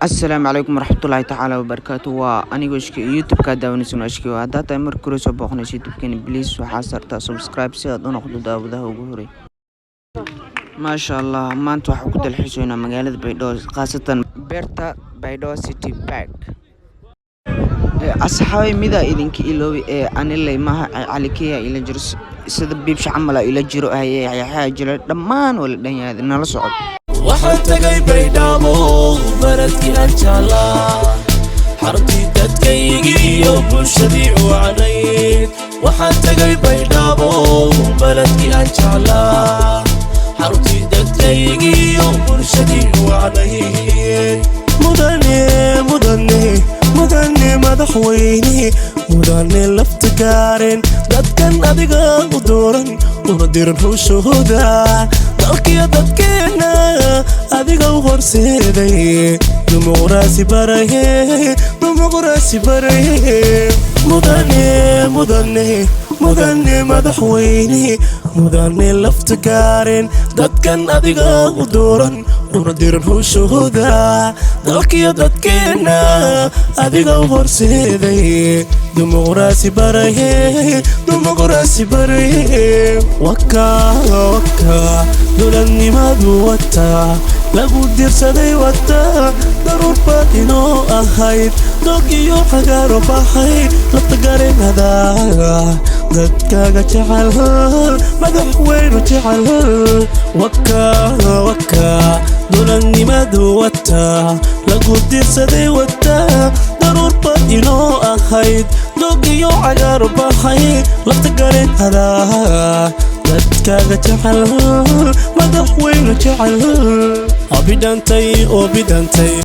السلام عليكم ورحمة الله تعالى وبركاته وأنا وشكي يوتيوب كداوني سنوشكي وهذا تامر كروسو بوخنيش يوتيوب كان بليز وحاسرتا سبسكرايب سياد وناخدو داوده وجهوري ما شاء الله ما انتو حكود الحسونا مقالة بيدو خاصة بيرتا بيدو سيتي باك أصحابي ميدا إذنك إلوي أنا اللي ما عليكيا إلى جرس سيدا بيبش عملا إلى جرو هاي حاجة دمان ولا دنيا هذا نالا صعب waxaan tagay baydhabo baradkii aan jeclaa xaruntii dadkaygii iyo bulshadii wacnayd waxaan tagay baydhabo baradkii aan jeclaa xaruntii dadkaygii iyo bulshadii wacnayd mudane madaxweyne mudane lafta gaareen dadkan adiga u dooran una diran hawshooda dalkiyo dadkeena adiga u horseeday dimuqraasi baraye mudane madaxweyne mudane lafta gaareen dadkan adiga u dooran una diran hawshooda dalkiyo dadkeena adiga u horseeday dimuqraasi baraye waka dulanimadu wata lagu dirsaday wata daruurbaad inoo ahayd doog iyo xagaaro baxay lafta gareenada dadkaaga jecel madaxweynu jecel waka dulanimadu wata lagu dirsaday wata daruurbaad inoo ahayd doog iyo xagaaro baxay lafta gareenada dadkaaga jecel madaxweynu jecel obidantay